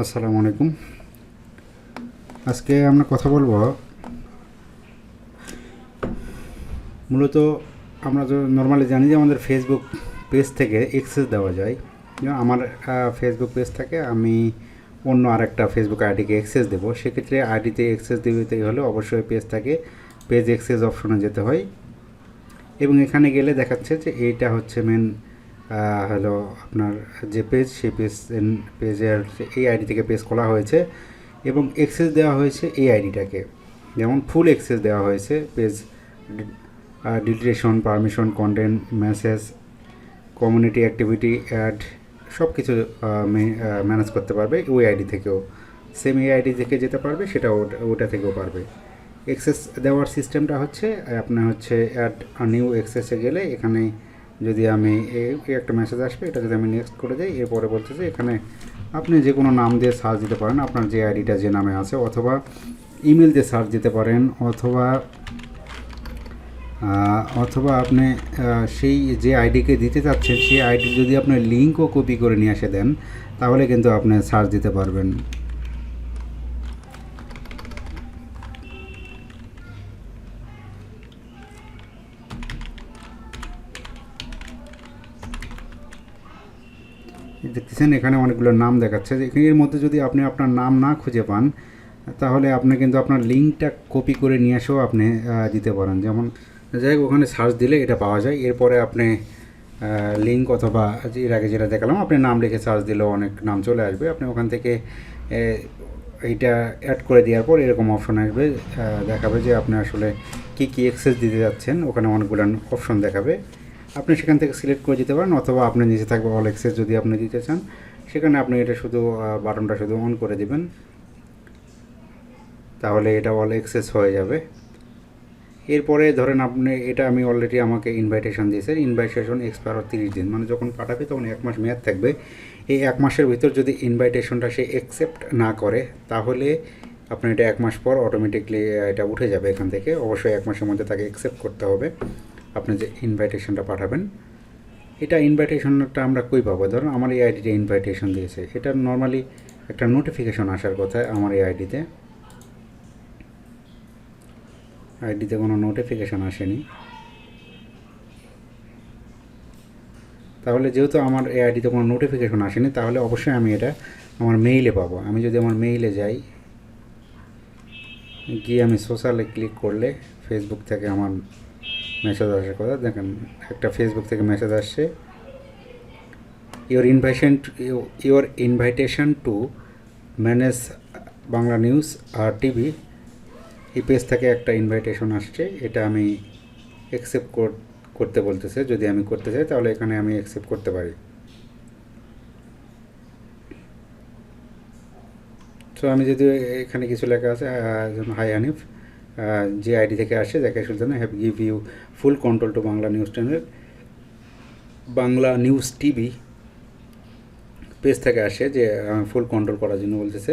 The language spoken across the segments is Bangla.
আসসালামু আলাইকুম। আজকে আমরা কথা বলবো মূলত আমরা তো নর্মালি জানি যে আমাদের ফেসবুক পেজ থেকে অ্যাক্সেস দেওয়া যায়। আমার ফেসবুক পেজ থেকে আমি অন্য আরেকটা ফেসবুক আইডিকে অ্যাক্সেস দেবো, সেক্ষেত্রে আইডিতে অ্যাক্সেস দিতে হলে অবশ্যই পেজ থেকে পেজ অ্যাক্সেস অপশনে যেতে হয় এবং এখানে গেলে দেখাচ্ছে যে এইটা হচ্ছে মেন হলো আপনার যে পেজ, সেই পেজের এই আইডি থেকে পেজ খোলা হয়েছে এবং অ্যাক্সেস দেওয়া হয়েছে এই আইডিটাকে, যেমন ফুল অ্যাক্সেস দেওয়া হয়েছে page deletion, permission, content, message, community activity, ad সব কিছু ম্যানেজ করতে পারবে ওই আইডি থেকেও। সেম এই আইডি থেকে যেতে পারবে, সেটা ওটা থেকেও পারবে। অ্যাক্সেস দেওয়ার সিস্টেমটা হচ্ছে আপনার হচ্ছে অ্যাড নিউ অ্যাক্সেসে গেলে এখানে যদি আমি একটা মেসেজ আসবে, এটা যদি আমি নেক্সট করে দিই, এরপরে বলতেছে এখানে আপনি যে কোনো নাম দিয়ে সার্চ দিতে পারেন, আপনার যে আইডিটা যে নামে আছে, অথবা ইমেল দিয়ে সার্চ দিতে পারেন, অথবা আপনি সেই যে আইডিকে দিতে চাচ্ছেন সেই আইডি যদি আপনি লিঙ্কও কপি করে নিয়ে এসে দেন, তাহলে কিন্তু আপনি সার্চ দিতে পারবেন। দেখতেছেন এখানে অনেকগুলো নাম দেখাচ্ছে, এর মধ্যে যদি আপনি আপনার নাম না খুঁজে পান, তাহলে আপনি কিন্তু আপনার লিঙ্কটা কপি করে নিয়ে এসেও আপনি দিতে পারেন। যেমন যাই হোক, ওখানে সার্চ দিলে এটা পাওয়া যায়। এরপরে আপনি লিঙ্ক অথবা এর আগে যেটা দেখালাম, আপনি নাম লিখে সার্চ দিলেও অনেক নাম চলে আসবে। আপনি ওখান থেকে এইটা অ্যাড করে দেওয়ার পর এরকম অপশন আসবে, দেখাবে যে আপনি আসলে কী কী অ্যাক্সেস দিতে যাচ্ছেন। ওখানে অনেকগুলো অপশন দেখাবে, আপনি সেখান থেকে সিলেক্ট করে দিতে পারেন, অথবা আপনি নিচে থাকবে অল অ্যাক্সেস যদি আপনি দিতে চান, সেখানে আপনি এটা শুধু বাটনটা শুধু অন করে দিবেন, তাহলে এটা অল অ্যাক্সেস হয়ে যাবে। এরপরে ধরেন আপনি এটা আমি অলরেডি আমাকে ইনভাইটেশন দিয়েছে, ইনভাইটেশন এক্সপায়ার 30 দিন, মানে যখন পাঠাবে তখন 1 মাস মেয়াদ থাকবে। এই 1 মাসের ভিতর যদি ইনভাইটেশনটা সে অ্যাকসেপ্ট না করে, তাহলে আপনার এটা 1 মাস পর অটোমেটিকলি এটা উঠে যাবে এখান থেকে। অবশ্যই 1 মাসের মধ্যে তাকে অ্যাকসেপ্ট করতে হবে আপনি যে ইনভাইটেশনটা পাঠাবেন। এটা ইনভাইটেশনটা আমরা কই পাবো? ধরুন আমার এই আইডিতে ইনভাইটেশন দিয়েছে, এটা নর্মালি একটা নোটিফিকেশন আসার কথা আমার এই আইডিতে কোনো নোটিফিকেশান আসেনি। তাহলে যেহেতু আমার এই আইডিতে কোনো নোটিফিকেশান আসেনি, তাহলে অবশ্যই আমি এটা আমার মেইলে পাবো। আমি যদি আমার মেইলে যাই, গিয়ে আমি সোশ্যালে ক্লিক করলে ফেসবুক থেকে আমার মেসেজ আসার কথা। দেখেন একটা ফেসবুক থেকে মেসেজ আসছে, your invitation to manage Bangla news আর টিভি, এই পেজ থেকে একটা ইনভাইটেশন আসছে। এটা আমি অ্যাকসেপ্ট করতে বলতেছে। যদি আমি করতে চাই তাহলে এখানে আমি অ্যাকসেপ্ট করতে পারি। তো আমি যদি এখানে কিছু লেখা আছে, হাই হানিফ, যে আইডি থেকে আসছে, যাকে Sultan have give you full control to Bangla news channel, Bangla news TV page থেকে আসে, যে ফুল কন্ট্রোল করার জন্য বলতেছে।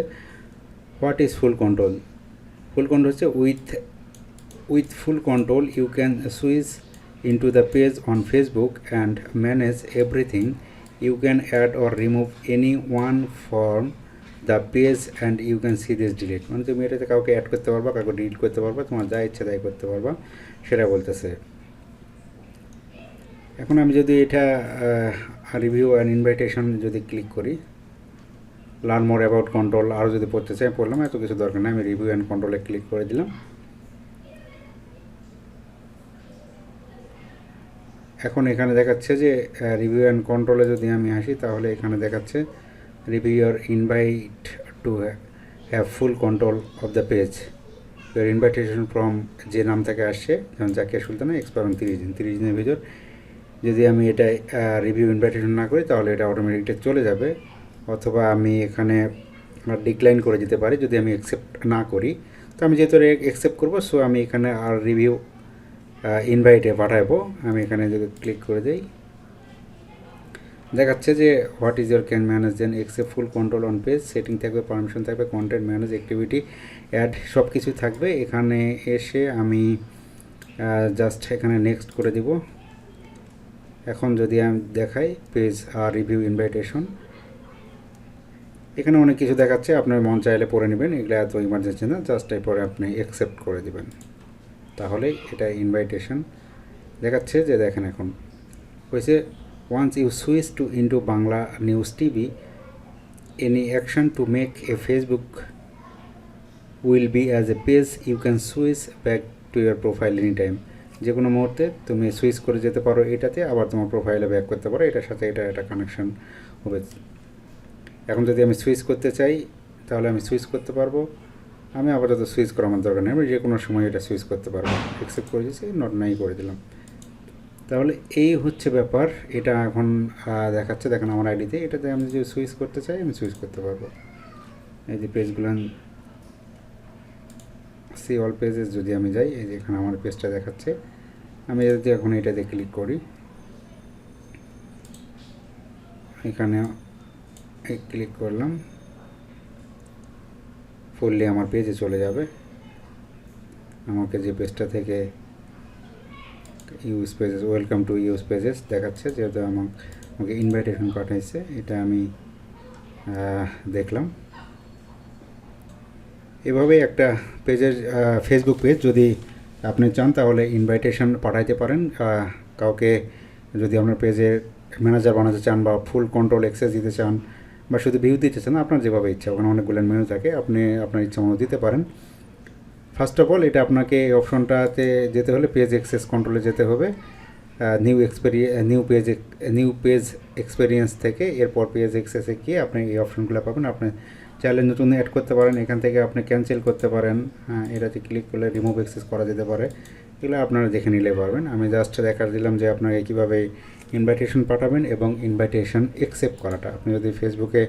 What is full control? Full control হচ্ছে with full control you can switch into the page on Facebook and manage everything. You can add or remove anyone from the page and you can see this delete. মানে তুমি এটাতে কাউকে অ্যাড করতে পারবা, কাউকে ডিলিট করতে পারবা, তোমার যা ইচ্ছা তাই করতে পারবা, সেটা বলতেছে। এখন আমি যদি এটা রিভিউ অ্যান্ড ইনভাইটেশন যদি ক্লিক করি, লার্ন মোর অ্যাবাউট কন্ট্রোল আরও যদি পড়তে চাই পড়লাম, এত কিছু দরকার নেই। আমি রিভিউ অ্যান্ড কন্ট্রোলে ক্লিক করে দিলাম। এখন এখানে দেখাচ্ছে যে রিভিউ অ্যান্ড কন্ট্রোলে যদি আমি আসি, তাহলে এখানে দেখাচ্ছে review your invite to have full control of the page, your invitation from যে নাম থেকে আসছে, যেমন জাকিয়া সুলতানা, এক্সপায়ার 30 দিন। 30 দিনের ভিতর যদি আমি এটা রিভিউ ইনভাইটেশন না করি, তাহলে এটা অটোমেটিকলি চলে যাবে। অথবা আমি এখানে ডিক্লাইন করে দিতে পারি যদি আমি অ্যাকসেপ্ট না করি। তো আমি যেহেতু অ্যাকসেপ্ট করবো, সো আমি এখানে আর রিভিউ ইনভাইটে পাঠাবো। আমি এখানে যদি ক্লিক করে দিই, দেখাচ্ছে যে what is your can manage then accept full control on page, setting থাকবে, পারমিশন থাকবে, কন্টেন্ট ম্যানেজ, অ্যাক্টিভিটি, অ্যাড, সব কিছু থাকবে। এখানে এসে আমি জাস্ট এখানে নেক্সট করে দিব। এখন যদি আমি দেখাই পেজ রিভিউ ইনভাইটেশন, এখানে অনেক কিছু দেখাচ্ছে, আপনার মন চাইলে পড়ে নেবেন, এগুলো এত ইমার্জেন্সি না, জাস্ট এরপরে আপনি অ্যাকসেপ্ট করে দিবেন, তাহলেই এটা ইনভাইটেশন দেখাচ্ছে। যে দেখেন এখন হয়েছে, once you switch to into Bangla news TV, any action to make a Facebook will be as a page, you can switch back to your profile any time. যে কোনো মুহূর্তে তুমি সুইচ করে যেতে পারো এটাতে, আবার তোমার প্রোফাইলে ব্যাক করতে পারো, এটার সাথে এটা একটা কানেকশন হবে। এখন যদি আমি সুইচ করতে চাই তাহলে আমি সুইচ করতে পারবো, আমি আপাতত সুইচ করা আমার দরকার নেই, আমি যে কোনো সময় এটা সুইচ করতে পারবো। অ্যাকসেপ্ট করে দিয়েছি, নট নাই করে দিলাম। তাহলে এই হচ্ছে ব্যাপার, এটা এখন দেখাচ্ছে, দেখেন আমার আইডিতে, এটাতে আমি যদি সুইচ করতে চাই আমি সুইচ করতে পারবো। এই যে পেজগুলো সি অল পেজেস যদি আমি যাই, এই যে এখানে আমার পেজটা দেখাচ্ছে, আমি যদি এখন এটাতে ক্লিক করি, এখানে ক্লিক করলাম, ফুললি আমার পেজে চলে যাবে। আমাকে যে পেজটা থেকে use pages, welcome to use pages দেখাচ্ছে, যেহেতু আমাকে ইনভাইটেশন পাঠাইছে, এটা আমি দেখলাম। এভাবেই একটা পেজের ফেসবুক পেজ যদি আপনি চান তাহলে ইনভাইটেশন পাঠাইতে পারেন কাউকে, যদি আপনার পেজের ম্যানেজার বানাতে চান বা ফুল কন্ট্রোল অ্যাক্সেস দিতে চান বা শুধু ভিউ দিতে চান, আপনার যেভাবে ইচ্ছা, ওখানে অনেকগুলো মেনু থাকে, আপনি আপনার ইচ্ছা মতো দিতে পারেন। ফার্স্ট অফ অল এটা আপনাকে এই অপশনটাতে যেতে হলে পেজ অ্যাক্সেস কন্ট্রোলে যেতে হবে, নিউ পেজ এক্সপেরিয়েন্স থেকে, এরপর পেজ অ্যাক্সেসে গিয়ে আপনি এই অপশনগুলো পাবেন। আপনি চাইলে নতুন অ্যাড করতে পারেন, এখান থেকে আপনি ক্যান্সেল করতে পারেন, হ্যাঁ এটাতে ক্লিক করলে রিমুভ অ্যাক্সেস করা যেতে পারে, এগুলো আপনারা দেখে নিলে পারবেন। আমি জাস্ট দেখা দিলাম যে আপনাকে কীভাবে ইনভাইটেশন পাঠাবেন এবং ইনভাইটেশন অ্যাকসেপ্ট করাটা। আপনি যদি ফেসবুকে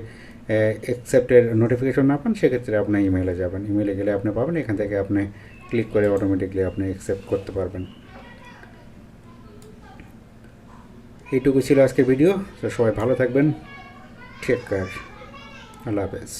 অ্যাকসেপ্টের নোটিফিকেশন না পান, সেক্ষেত্রে আপনি ইমেলে যাবেন, ইমেলে গেলে আপনি পাবেন, এখান থেকে আপনি ক্লিক করে অটোমেটিকলি আপনি অ্যাকসেপ্ট করতে পারবেন। এইটুকু ছিল আজকের ভিডিও। তো সবাই ভালো থাকবেন, টেক কেয়ার, আল্লাহ হাফেজ।